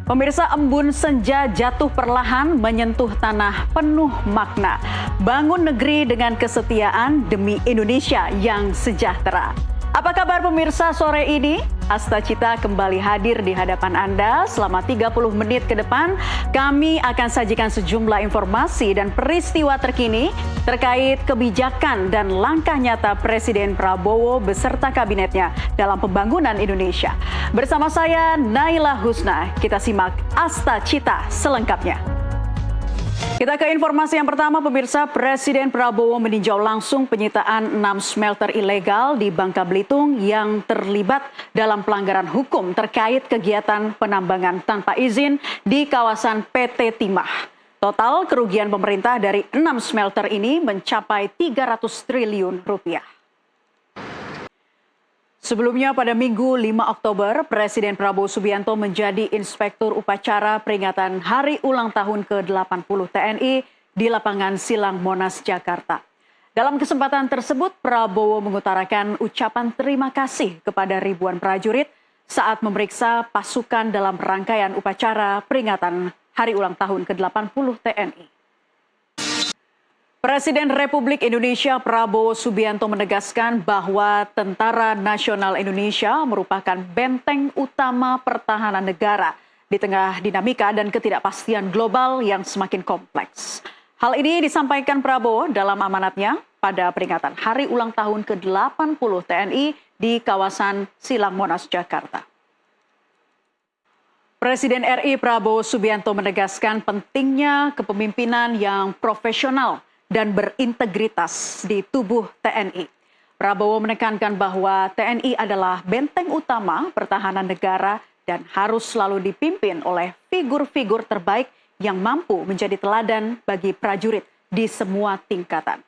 Pemirsa, embun senja jatuh perlahan menyentuh tanah penuh makna. Bangun negeri dengan kesetiaan demi Indonesia yang sejahtera. Apa kabar pemirsa sore ini? Asta Cita kembali hadir di hadapan Anda selama 30 menit ke depan. Kami akan sajikan sejumlah informasi dan peristiwa terkini terkait kebijakan dan langkah nyata Presiden Prabowo beserta kabinetnya dalam pembangunan Indonesia. Bersama saya Naila Husna, kita simak Asta Cita selengkapnya. Kita ke informasi yang pertama, pemirsa. Presiden Prabowo meninjau langsung penyitaan 6 smelter ilegal di Bangka Belitung yang terlibat dalam pelanggaran hukum terkait kegiatan penambangan tanpa izin di kawasan PT Timah. Total kerugian pemerintah dari 6 smelter ini mencapai 300 triliun rupiah. Sebelumnya pada Minggu 5 Oktober, Presiden Prabowo Subianto menjadi Inspektur Upacara peringatan Hari Ulang Tahun ke-80 TNI di lapangan Silang Monas, Jakarta. Dalam kesempatan tersebut, Prabowo mengutarakan ucapan terima kasih kepada ribuan prajurit saat memeriksa pasukan dalam rangkaian upacara peringatan Hari Ulang Tahun ke-80 TNI. Presiden Republik Indonesia Prabowo Subianto menegaskan bahwa Tentara Nasional Indonesia merupakan benteng utama pertahanan negara di tengah dinamika dan ketidakpastian global yang semakin kompleks. Hal ini disampaikan Prabowo dalam amanatnya pada peringatan Hari Ulang Tahun ke-80 TNI di kawasan Silang Monas, Jakarta. Presiden RI Prabowo Subianto menegaskan pentingnya kepemimpinan yang profesional dan berintegritas di tubuh TNI. Prabowo menekankan bahwa TNI adalah benteng utama pertahanan negara dan harus selalu dipimpin oleh figur-figur terbaik yang mampu menjadi teladan bagi prajurit di semua tingkatan.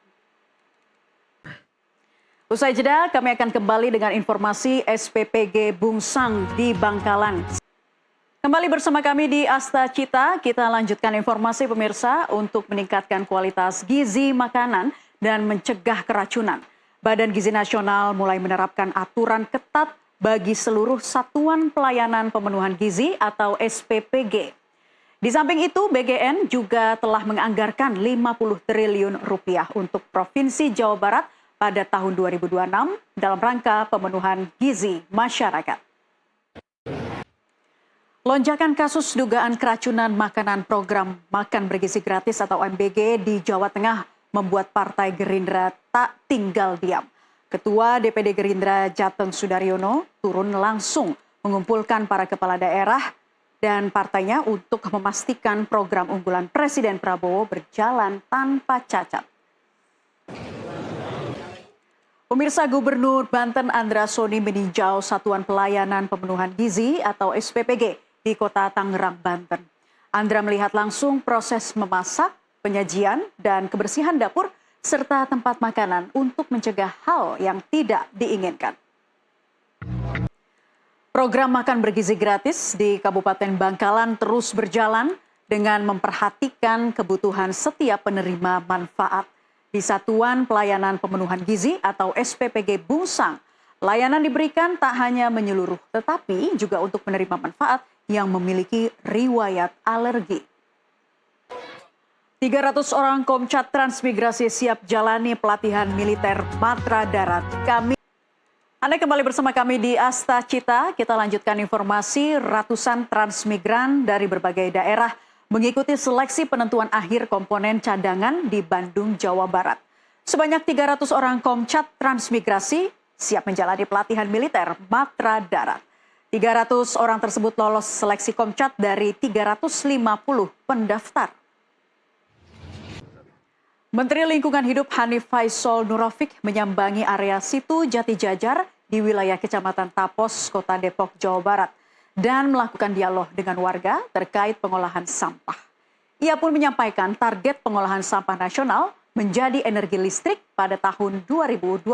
Usai jeda, kami akan kembali dengan informasi SPPG Bungsang di Bangkalan. Kembali bersama kami di Asta Cita, kita lanjutkan informasi pemirsa untuk meningkatkan kualitas gizi makanan dan mencegah keracunan. Badan Gizi Nasional mulai menerapkan aturan ketat bagi seluruh satuan pelayanan pemenuhan gizi atau SPPG. Di samping itu, BGN juga telah menganggarkan 50 triliun rupiah untuk Provinsi Jawa Barat pada tahun 2026 dalam rangka pemenuhan gizi masyarakat. Lonjakan kasus dugaan keracunan makanan program Makan Bergizi Gratis atau MBG di Jawa Tengah membuat Partai Gerindra tak tinggal diam. Ketua DPD Gerindra Jateng Sudaryono turun langsung mengumpulkan para kepala daerah dan partainya untuk memastikan program unggulan Presiden Prabowo berjalan tanpa cacat. Pemirsa, Gubernur Banten Andra Soni meninjau Satuan Pelayanan Pemenuhan Gizi atau SPPG di Kota Tangerang, Banten. Andra melihat langsung proses memasak, penyajian, dan kebersihan dapur, serta tempat makanan untuk mencegah hal yang tidak diinginkan. Program Makan Bergizi Gratis di Kabupaten Bangkalan terus berjalan dengan memperhatikan kebutuhan setiap penerima manfaat. Di Satuan Pelayanan Pemenuhan Gizi atau SPPG Bungsang, layanan diberikan tak hanya menyeluruh, tetapi juga untuk penerima manfaat yang memiliki riwayat alergi. 300 orang Komcat Transmigrasi siap jalani pelatihan militer Matra Darat. Anda kembali bersama kami di Asta Cita. Kita lanjutkan informasi. Ratusan transmigran dari berbagai daerah mengikuti seleksi penentuan akhir komponen cadangan di Bandung, Jawa Barat. Sebanyak 300 orang Komcat Transmigrasi siap menjalani pelatihan militer Matra Darat. 300 orang tersebut lolos seleksi Komcat dari 350 pendaftar. Menteri Lingkungan Hidup Hanif Faisal Nurrofik menyambangi area situ Jati Jajar di wilayah Kecamatan Tapos, Kota Depok, Jawa Barat, dan melakukan dialog dengan warga terkait pengolahan sampah. Ia pun menyampaikan target pengolahan sampah nasional menjadi energi listrik pada tahun 2029.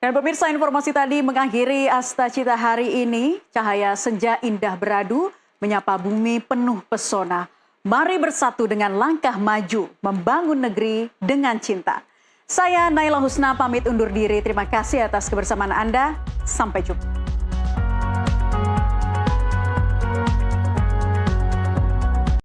Dan pemirsa, informasi tadi mengakhiri Asta Cita hari ini. Cahaya senja indah beradu, menyapa bumi penuh pesona. Mari bersatu dengan langkah maju, membangun negeri dengan cinta. Saya Naila Husna pamit undur diri. Terima kasih atas kebersamaan Anda. Sampai jumpa.